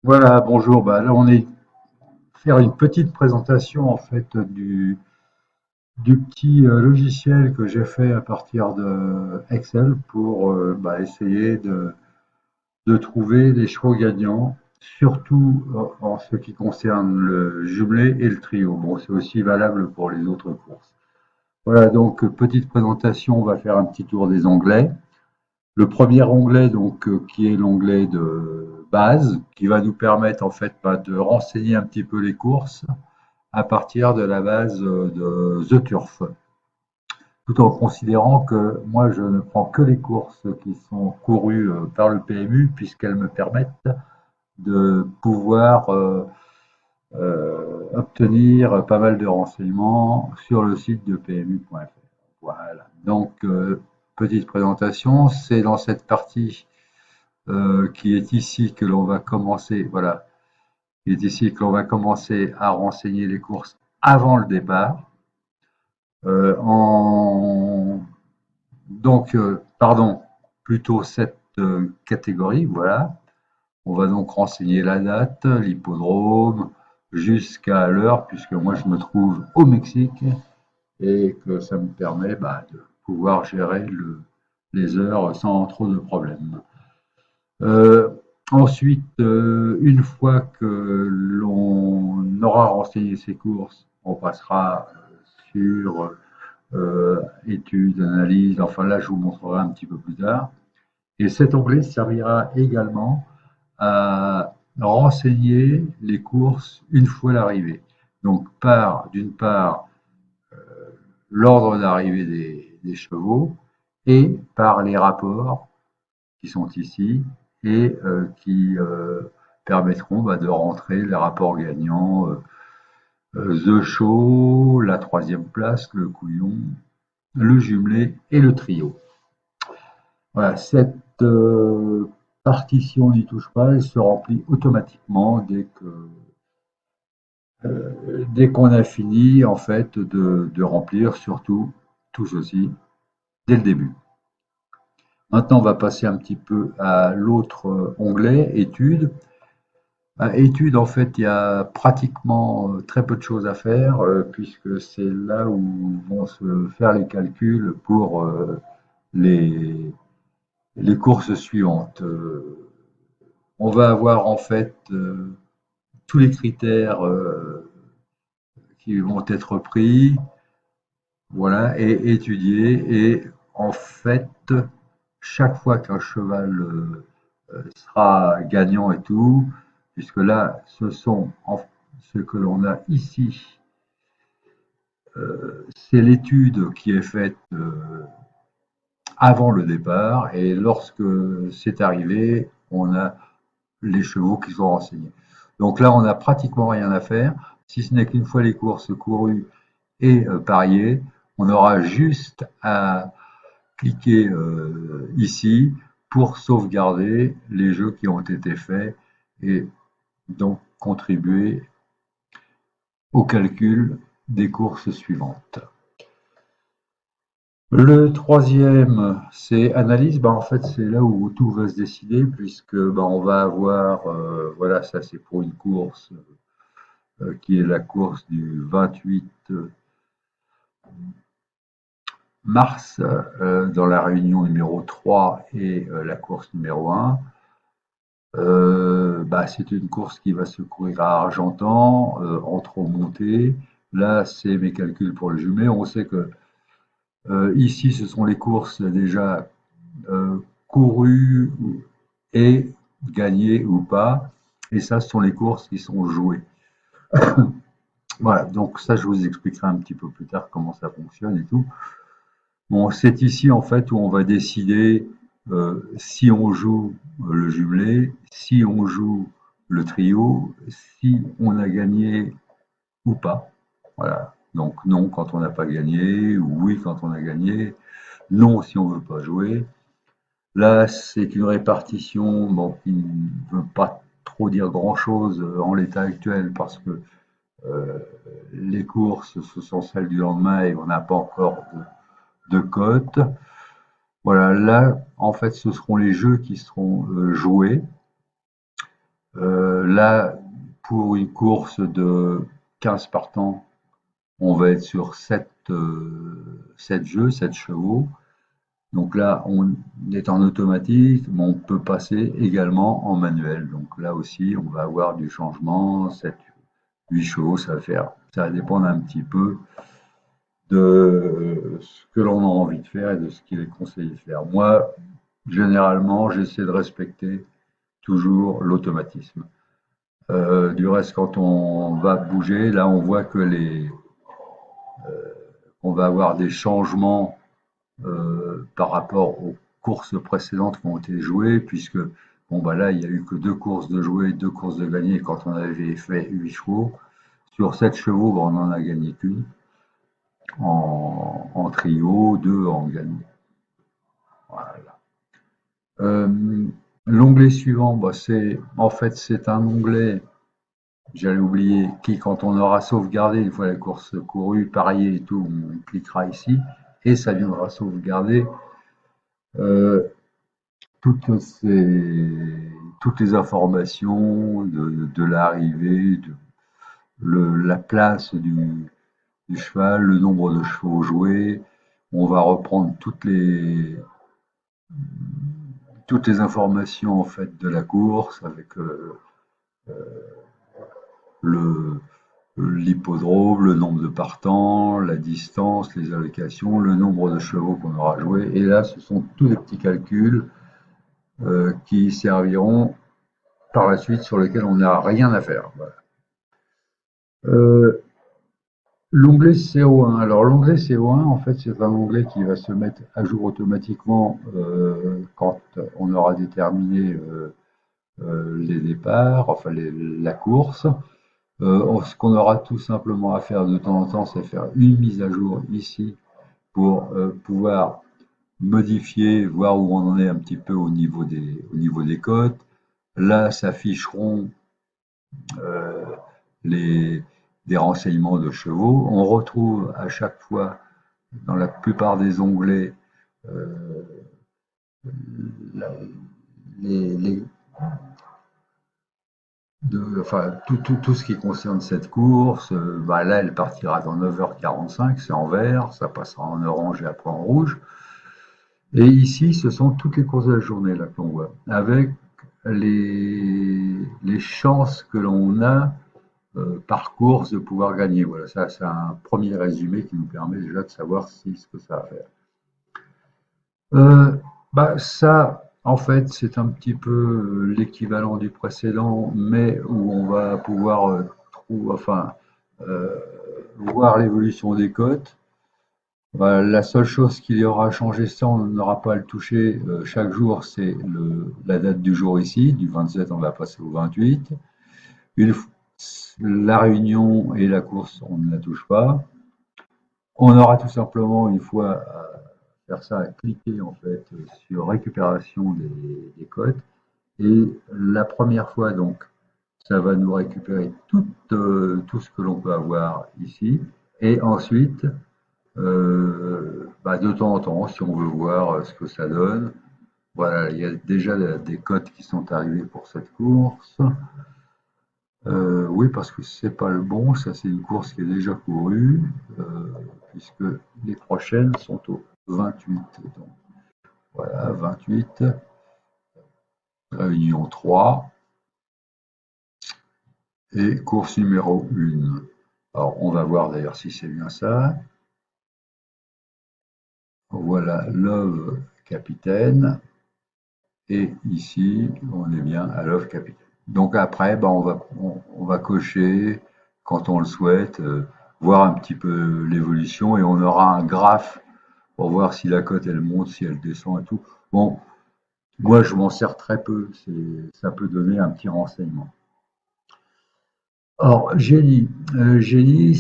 Voilà, bonjour. Bah, là, on est faire une petite présentation en fait du petit logiciel que j'ai fait à partir de Excel pour essayer de trouver les chevaux gagnants, surtout en ce qui concerne le jumelé et le trio. Bon, c'est aussi valable pour les autres courses. Voilà, donc petite présentation, on va faire un petit tour des onglets. Le premier onglet, donc, qui est l'onglet de base, qui va nous permettre en fait de renseigner un petit peu les courses à partir de la base de The Turf, tout en considérant que moi je ne prends que les courses qui sont courues par le PMU puisqu'elles me permettent de pouvoir obtenir pas mal de renseignements sur le site de PMU.fr. Voilà. Donc, petite présentation, c'est dans cette partie qui est ici que l'on va commencer, voilà, qui est ici que l'on va commencer à renseigner les courses avant le départ. En pardon, plutôt cette catégorie, voilà. On va donc renseigner la date, l'hippodrome, jusqu'à l'heure, puisque moi je me trouve au Mexique et que ça me permet de pouvoir gérer les heures sans trop de problèmes. Euh, Ensuite, une fois que l'on aura renseigné ces courses, on passera sur études, analyses, enfin là je vous montrerai un petit peu plus tard. Et cet onglet servira également à renseigner les courses une fois l'arrivée. Donc d'une part l'ordre d'arrivée des chevaux et par les rapports qui sont ici et qui permettront de rentrer les rapports gagnants, The Show, la troisième place, le couillon, le jumelé et le trio. Voilà, cette partition n'y touche pas, elle se remplit automatiquement dès qu'on a fini en fait de remplir surtout tout ceci dès le début. Maintenant, on va passer un petit peu à l'autre onglet, études. Études, en fait, il y a pratiquement très peu de choses à faire puisque c'est là où vont se faire les calculs pour les, les courses suivantes. On va avoir en fait tous les critères qui vont être pris, voilà, et étudiés. Et en fait, chaque fois qu'un cheval sera gagnant et tout, puisque là, ce que l'on a ici, c'est l'étude qui est faite avant le départ, et lorsque c'est arrivé, on a les chevaux qui sont renseignés. Donc là, on n'a pratiquement rien à faire, si ce n'est qu'une fois les courses courues et pariées, on aura juste à cliquer ici pour sauvegarder les jeux qui ont été faits et donc contribuer au calcul des courses suivantes. Le troisième, c'est analyse. En fait, c'est là où tout va se décider, puisque on va avoir, voilà, ça c'est pour une course qui est la course du 28 mars dans la réunion numéro 3 et la course numéro 1. C'est une course qui va se courir à Argentan, en trop montée. Là, c'est mes calculs pour le jumelé. On sait que ici, ce sont les courses déjà courues et gagnées ou pas. Et ça, ce sont les courses qui sont jouées. Voilà, donc ça, je vous expliquerai un petit peu plus tard comment ça fonctionne et tout. Bon, c'est ici en fait où on va décider si on joue le jumelé, si on joue le trio, si on a gagné ou pas. Voilà. Donc non quand on n'a pas gagné, oui quand on a gagné, non si on ne veut pas jouer. Là, c'est une répartition qui ne veut pas trop dire grand-chose en l'état actuel parce que euh, les courses, ce sont celles du lendemain et on n'a pas encore de cote. Voilà, là, en fait, ce seront les jeux qui seront joués. Là, pour une course de 15 partants, on va être sur 7 jeux, 7 chevaux. Donc là, on est en automatique, mais on peut passer également en manuel. Donc là aussi, on va avoir du changement, 7, 8 chevaux, ça va dépendre un petit peu de ce que l'on a envie de faire et de ce qu'il est conseillé de faire. Moi, généralement, j'essaie de respecter toujours l'automatisme. Du reste, quand on va bouger, là, on voit que on va avoir des changements par rapport aux courses précédentes qui ont été jouées, puisque bon bah là il y a eu que 2 courses de jouer, 2 courses de gagner quand on avait fait 8 chevaux. Sur 7 chevaux, bah, on en a gagné qu'une en trio, 2 en gagné. Voilà. Euh, L'onglet suivant, bah, c'est un onglet, j'allais oublier, qui quand on aura sauvegardé une fois la course courue, parié et tout, on cliquera ici et ça viendra sauvegarder euh, toutes toutes les informations de l'arrivée, la place du cheval, le nombre de chevaux joués. On va reprendre toutes les informations en fait de la course avec le l'hippodrome, le nombre de partants, la distance, les allocations, le nombre de chevaux qu'on aura joué. Et là, ce sont tous les petits calculs qui serviront par la suite sur lesquels on n'a rien à faire. Voilà. Euh, L'onglet CO1. Alors l'onglet CO1, en fait, c'est un onglet qui va se mettre à jour automatiquement quand on aura déterminé les départs, enfin la course. Ce qu'on aura tout simplement à faire de temps en temps, c'est faire une mise à jour ici pour pouvoir modifier, voir où on en est un petit peu au niveau des cotes. Là, s'afficheront euh, les, des renseignements de chevaux. On retrouve à chaque fois, dans la plupart des onglets, euh, la- les enfin, tout ce qui concerne cette course. Bah là, elle partira dans 9h45, c'est en vert, ça passera en orange et après en rouge. Et ici, ce sont toutes les courses de la journée là qu'on voit, avec les chances que l'on a par course de pouvoir gagner. Voilà, ça c'est un premier résumé qui nous permet déjà de savoir si ce que ça va faire. Euh, Bah ça, en fait, c'est un petit peu l'équivalent du précédent, mais où on va pouvoir euh, voir l'évolution des cotes. Bah, la seule chose qu'il y aura à changer, ça on n'aura pas à le toucher chaque jour, c'est la date du jour ici, du 27 on va passer au 28. Une, la réunion et la course, on ne la touche pas. On aura tout simplement une fois faire ça, à cliquer en fait sur récupération des codes. Et la première fois, donc, ça va nous récupérer tout ce que l'on peut avoir ici. Et ensuite, bah, de temps en temps, si on veut voir ce que ça donne, voilà, il y a déjà des codes qui sont arrivés pour cette course. Oui, parce que c'est pas le bon, ça c'est une course qui est déjà courue, puisque les prochaines sont au 28. Donc, voilà, 28, réunion 3 et course numéro 1. Alors, on va voir d'ailleurs si c'est bien ça. Voilà, Love Capitaine. Et ici, on est bien à Love Capitaine. Donc après, ben, on va cocher quand on le souhaite, voir un petit peu l'évolution et on aura un graphe pour voir si la cote elle monte, si elle descend et tout. Bon, moi je m'en sers très peu, ça peut donner un petit renseignement. Or, génie. Génie,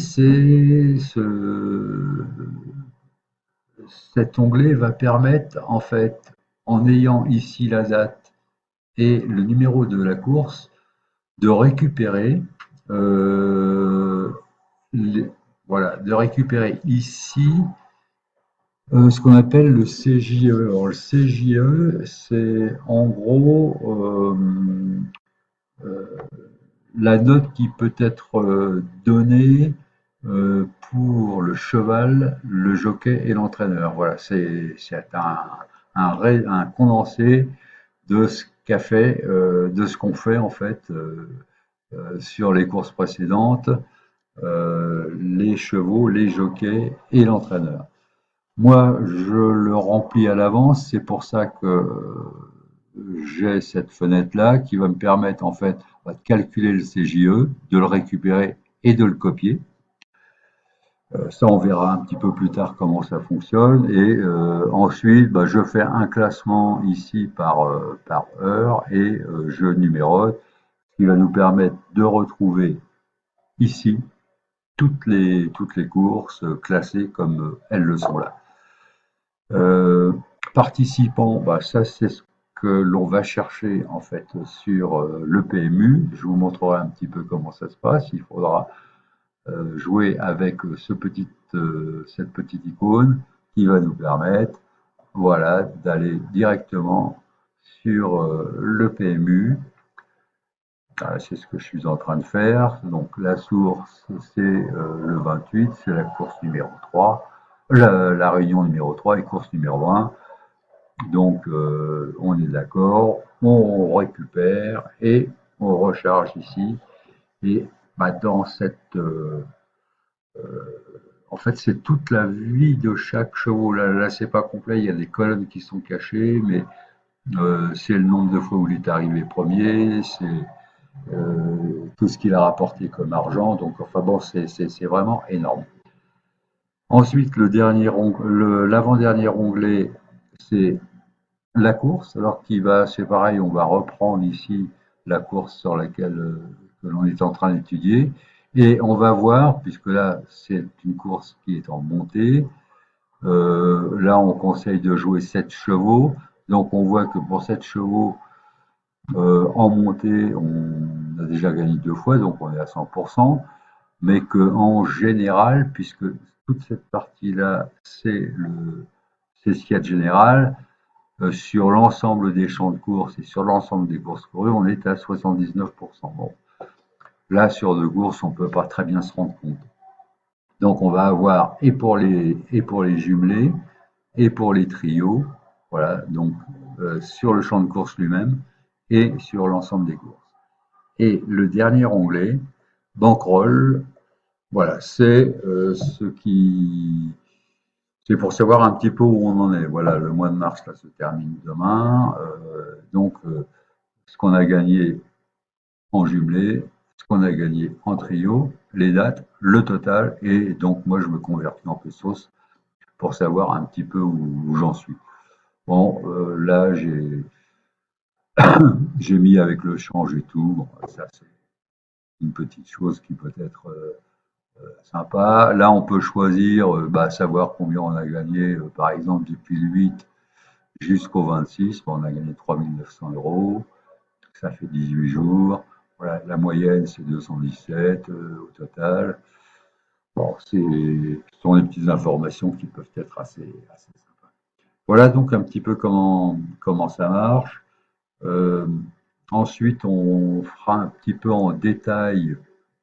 cet onglet va permettre, en fait, en ayant ici la date et le numéro de la course, de récupérer, euh, les- voilà, de récupérer ici ce qu'on appelle le CJE. Alors, le CJE, c'est en gros la note qui peut être donnée pour le cheval, le jockey et l'entraîneur. Voilà, c'est un condensé de ce qu'a fait, de ce qu'on fait en fait sur les courses précédentes, les chevaux, les jockeys et l'entraîneur. Moi, je le remplis à l'avance, c'est pour ça que j'ai cette fenêtre-là qui va me permettre en fait de calculer le CJE, de le récupérer et de le copier. Ça, on verra un petit peu plus tard comment ça fonctionne. Et ensuite, bah, je fais un classement ici par heure et je numérote, ce qui va nous permettre de retrouver ici toutes les courses classées comme elles le sont là. Euh, Participants, bah, ça c'est ce que l'on va chercher en fait sur le PMU. Je vous montrerai un petit peu comment ça se passe. Il faudra jouer avec cette petite icône qui va nous permettre, voilà, d'aller directement sur le PMU. C'est ce que je suis en train de faire. Donc la source, c'est le 28, c'est la course numéro 3, la réunion numéro 3 et course numéro 1. Donc on est d'accord, on récupère et on recharge ici. Et dans en fait, c'est toute la vie de chaque chevaux. Là c'est pas complet, il y a des colonnes qui sont cachées, mais c'est le nombre de fois où il est arrivé premier, c'est tout ce qu'il a rapporté comme argent. Donc, enfin bon, c'est vraiment énorme. Ensuite, l'avant-dernier onglet, c'est la course. Alors c'est pareil, on va reprendre ici la course sur laquelle que l'on est en train d'étudier. Et on va voir, puisque là, c'est une course qui est en montée. Là, on conseille de jouer 7 chevaux. Donc, on voit que pour 7 chevaux, en montée, on a déjà gagné 2 fois, donc on est à 100%, mais qu'en général, puisque toute cette partie-là, c'est ce qu'il y a de général, sur l'ensemble des champs de course et sur l'ensemble des courses courues, on est à 79%. Bon, là, sur 2 courses, on ne peut pas très bien se rendre compte. Donc, on va avoir et pour les jumelés et pour les trios, voilà, donc sur le champ de course lui-même et sur l'ensemble des courses. Et le dernier onglet, bankroll, voilà, c'est pour savoir un petit peu où on en est. Voilà, le mois de mars là se termine demain, donc ce qu'on a gagné en jumelé, ce qu'on a gagné en trio, les dates, le total, et donc moi je me convertis en pesos pour savoir un petit peu où j'en suis. Bon, là j'ai mis avec le change et tout. Bon, ça c'est une petite chose qui peut être sympa. Là, on peut choisir, savoir combien on a gagné, par exemple, depuis le 8 jusqu'au 26. On a gagné 3 900 euros. Ça fait 18 jours. Voilà, la moyenne, c'est 217 au total. Bon, ce sont des petites informations qui peuvent être assez sympas. Voilà donc un petit peu comment ça marche. Euh, Ensuite, on fera un petit peu en détail,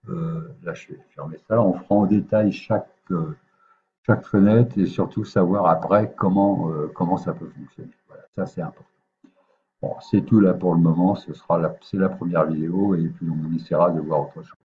là je vais fermer ça, on fera en détail chaque fenêtre et surtout savoir après comment ça peut fonctionner. Voilà, ça c'est important. Bon, c'est tout là pour le moment, c'est la première vidéo et puis on essaiera de voir autre chose.